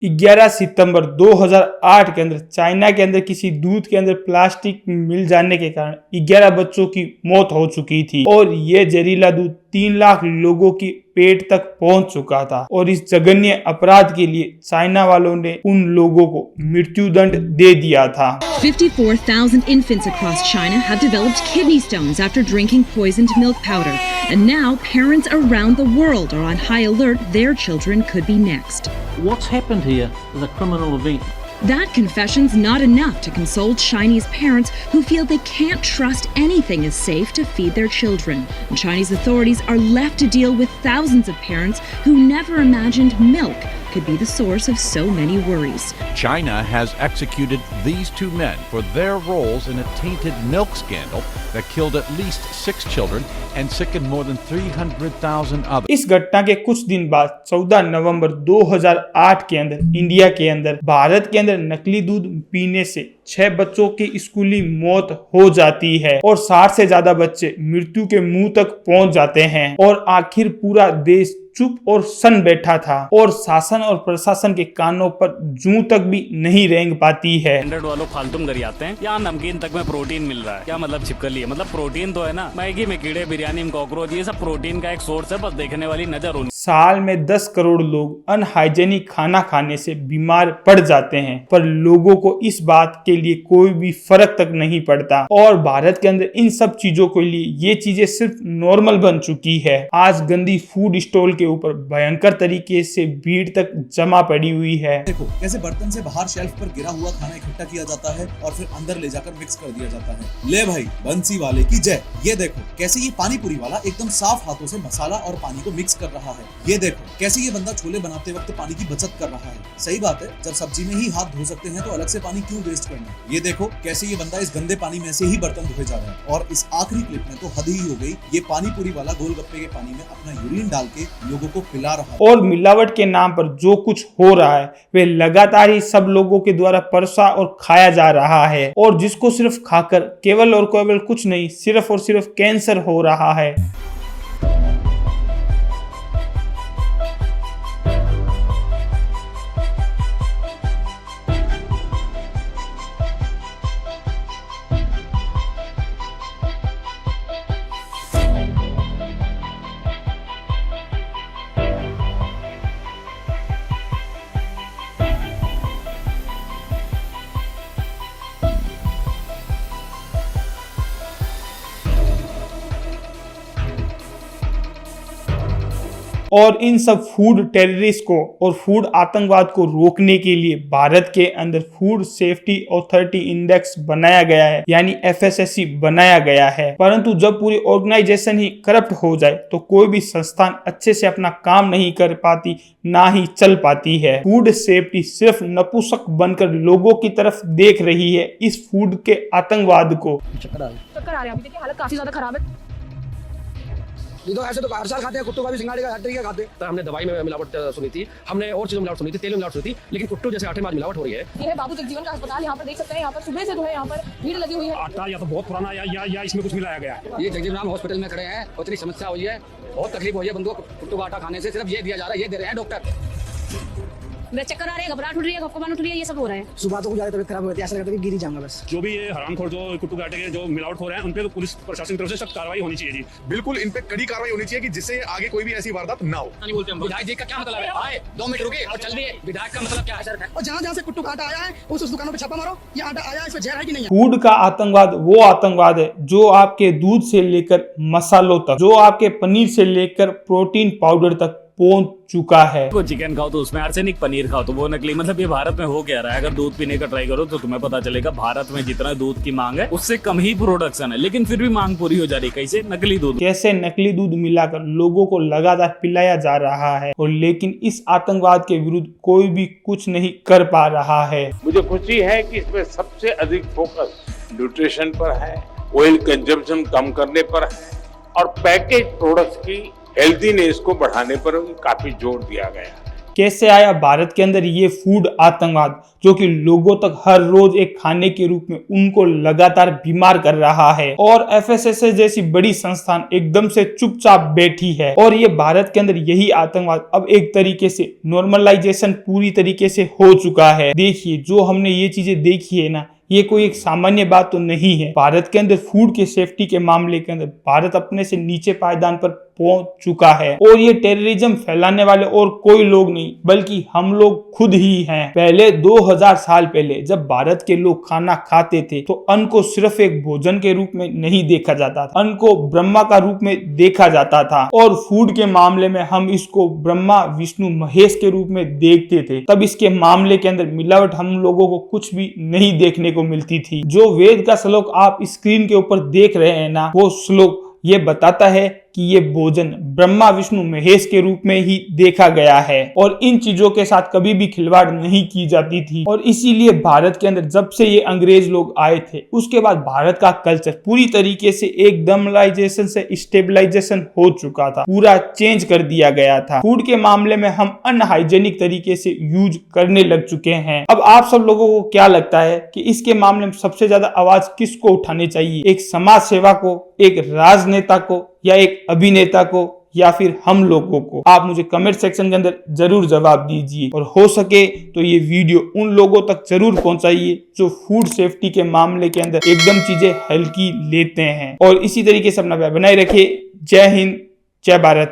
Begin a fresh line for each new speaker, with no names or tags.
11 सितंबर 2008 के अंदर चाइना के अंदर किसी दूध के अंदर प्लास्टिक मिल जाने के कारण 11 बच्चों की मौत हो चुकी थी और ये जहरीला दूध 3 लाख लोगों की पेट तक पहुंच चुका था। और इस जघन्य अपराध के लिए चाइना वालों ने उन लोगों को मृत्युदंड दे दिया था।
54,000 infants across China have developed kidney stones after drinking poisoned milk powder, and now parents around the world are on high alert their children could be next.
What's happened here is a criminal event.
That confession's not enough to console Chinese parents who feel they can't trust anything is safe to feed their children. And Chinese authorities are left to deal with thousands of parents who never imagined milk could be the source of so many worries.
China has executed these 2 men for their roles in a tainted milk scandal that killed at least 6 children and sickened more than 300,000 others.
इस घटना के कुछ दिन बाद 14 नवंबर 2008 के अंदर India के अंदर भारत के अंदर नकली दूध पीने से 6 बच्चों की स्कूली मौत हो जाती है और 60 से ज्यादा बच्चे मृत्यु के मुंह तक पहुंच जाते हैं और आखिर पूरा देश चुप और सन बैठा था और शासन और प्रशासन के कानों पर जूं तक भी नहीं रेंग पाती है।
100 वालों फालतू गरियाते हैं, यहाँ नमकीन तक में प्रोटीन मिल रहा है, क्या मतलब छिपकली है? मतलब प्रोटीन तो है ना, मैगी में कीड़े, बिरयानी में कॉकरोच, ये सब प्रोटीन का एक सोर्स है, बस देखने वाली नजर होनी।
साल में 10 करोड़ लोग अनहाइजेनिक खाना खाने से बीमार पड़ जाते हैं, पर लोगों को इस बात के लिए कोई भी फर्क तक नहीं पड़ता और भारत के अंदर इन सब चीजों के लिए ये चीजें सिर्फ नॉर्मल बन चुकी है। आज गंदी फूड स्टॉल के ऊपर भयंकर तरीके से भीड़ तक जमा पड़ी हुई है।
देखो कैसे बर्तन से बाहर शेल्फ पर गिरा हुआ खाना इकट्ठा किया जाता है और फिर अंदर ले जाकर मिक्स कर दिया जाता है। ले भाई बंसी वाले की जय। ये देखो कैसे ये पानी पूरी वाला एकदम साफ हाथों से मसाला और पानी को मिक्स कर रहा है। ये देखो कैसे ये बंदा छोले बनाते वक्त पानी की बचत कर रहा है। सही बात है, जब सब्जी में ही हाथ धो सकते हैं तो अलग से पानी क्यों वेस्ट करना। ये देखो कैसे ये बंदा इस गंदे पानी में से ही बर्तन धोए जा रहा है और इस आखिरी क्लिप में तो हद ही हो गई। ये पानी पूरी वाला गोलगप्पे के पानी में अपना यूरिन डाल के लोगों को पिला रहा है।
और मिलावट के नाम पर जो कुछ हो रहा है वे लगातार ही सब लोगों के द्वारा परसा और खाया जा रहा है और जिसको सिर्फ खाकर केवल और केवल कुछ नहीं, सिर्फ और सिर्फ कैंसर हो रहा है। और इन सब फूड टेररिस्ट को और फूड आतंकवाद को रोकने के लिए भारत के अंदर फूड सेफ्टी अथॉरिटी इंडेक्स बनाया गया है, यानी FSSC बनाया गया है। परंतु जब पूरी ऑर्गेनाइजेशन ही करप्ट हो जाए तो कोई भी संस्थान अच्छे से अपना काम नहीं कर पाती, ना ही चल पाती है। फूड सेफ्टी सिर्फ नपुंसक बनकर लोगों की तरफ देख रही है इस फूड के आतंकवाद को।
चक्कर आ रहे हैं, अभी देखिए हालत काफी ज्यादा खराब है।
ये तो ऐसे तो हर साल खाते हैं, कुट्टू का भी सिंगाड़े का हर तरीके खाते हैं। तो हमने दवाई में मिलावट सुनी थी, हमने और चीजों में मिलावट सुनी थी, तेल में मिलावट सुनी थी, लेकिन कुट्टू जैसे आटे में मिलावट हो रही है।
ये है बाबू जगजीवन का अस्पताल, यहाँ पर देख सकते हैं, यहाँ पर सुबह से जो है यहाँ पर भीड़ लगी हुई है।
आटा या तो बहुत पुराना या इसमें कुछ मिलाया गया है। ये जगजीवन हॉस्पिटल में खड़े हैं, इतनी समस्या हुई है, बहुत तकलीफ हुई है बंदों को कुट्टू का आटा खाने से। सिर्फ ये दिया जा रहा है, ये दे रहे हैं डॉक्टर।
चक्कर आ रहे हैं, घबराहट उठ रही है, खपखपाहट उठ रही है, ये सब हो रहा है।
सुबह तो ज्यादा तबीयत खराब होती है, ऐसा लगता है कि गिर ही जाऊंगा बस।
जो भी ये हरामखोर जो कुट्टू के आटे के जो मिलावट हो रहे हैं उन पे तो पुलिस प्रशासन की तरफ से सख्त कार्रवाई होनी चाहिए जी।
बिल्कुल इन पे कड़ी कार्रवाई होनी चाहिए कि जिससे आगे कोई भी ऐसी वारदात ना हो।
नहीं बोलते हम विधायक जी का क्या मतलब है? आए 2 मिनट रुके और चल दिए। विधायक का मतलब क्या है सर? और जहाँ से कुट्टू का आटा आया है उस दुकानों पे छापा मारो, ये आटा आया इसमें जहर है कि नहीं है।
फूड का आतंकवाद वो आतंकवाद है जो आपके दूध से लेकर मसालों तक, जो आपके पनीर से लेकर प्रोटीन पाउडर तक पहुंच चुका है।
तो चिकन खाओ तो उसमें आर्सेनिक, पनीर खाओ तो वो नकली। मतलब ये भारत में हो क्या रहा है? अगर दूध पीने का ट्राई करो तो तुम्हें पता चलेगा भारत में जितना दूध की मांग है उससे कम ही प्रोडक्शन है, लेकिन फिर भी मांग पूरी हो जा रही। कैसे? नकली दूध।
कैसे नकली दूध मिलाकर लोगों को लगातार पिलाया जा रहा है और लेकिन इस आतंकवाद के विरुद्ध कोई भी कुछ नहीं कर पा रहा है।
मुझे खुशी है कि इसमें सबसे अधिक फोकस न्यूट्रिशन पर है, ऑयल कंजम्पशन कम करने पर है और पैकेज प्रोडक्ट्स की हेल्दीनेस को बढ़ाने पर काफी जोर दिया गया।
कैसे आया भारत के अंदर ये फूड आतंकवाद, जो कि लोगों तक हर रोज एक खाने के रूप में उनको लगातार बीमार कर रहा है। और एफएसएसए जैसी बड़ी संस्थान एकदम से चुपचाप बैठी है। और ये भारत के अंदर यही आतंकवाद अब एक तरीके से नॉर्मलाइजेशन पूरी तरीके से हो चुका है। देखिए, जो हमने ये चीजें देखी है ना, ये कोई एक सामान्य बात तो नहीं है। भारत के अंदर फूड के सेफ्टी के मामले के अंदर भारत अपने से नीचे पायदान पर पहुंच चुका है। और ये टेररिज्म फैलाने वाले और कोई लोग नहीं बल्कि हम लोग खुद ही हैं। पहले 2000 साल पहले जब भारत के लोग खाना खाते थे तो अन्न को सिर्फ एक भोजन के रूप में नहीं देखा जाता था, अन्न को ब्रह्मा का रूप में देखा जाता था। और फूड के मामले में हम इसको ब्रह्मा विष्णु महेश के रूप में देखते थे। तब इसके मामले के अंदर मिलावट हम लोगों को कुछ भी नहीं देखने को मिलती थी। जो वेद का श्लोक आप स्क्रीन के ऊपर देख रहे हैं ना, वो श्लोक ये बताता है कि ये भोजन ब्रह्मा विष्णु महेश के रूप में ही देखा गया है और इन चीजों के साथ कभी भी खिलवाड़ नहीं की जाती थी। और इसीलिए भारत के अंदर जब से ये अंग्रेज लोग आए थे उसके बाद भारत का कल्चर पूरी तरीके से एक नॉर्मलाइजेशन से स्टेबलाइजेशन हो चुका था, पूरा चेंज कर दिया गया था। फूड के मामले में हम अनहाइजेनिक तरीके से यूज करने लग चुके हैं। अब आप सब लोगों को क्या लगता है कि इसके मामले में सबसे ज्यादा आवाज किसको उठानी चाहिए? एक समाज सेवा को, एक राजनेता को, या एक अभिनेता को, या फिर हम लोगों को? आप मुझे कमेंट सेक्शन के अंदर जरूर जवाब दीजिए। और हो सके तो ये वीडियो उन लोगों तक जरूर पहुंचाइए जो फूड सेफ्टी के मामले के अंदर एकदम चीजें हल्की लेते हैं। और इसी तरीके से अपना बनाए रखिए। जय हिंद, जय भारत।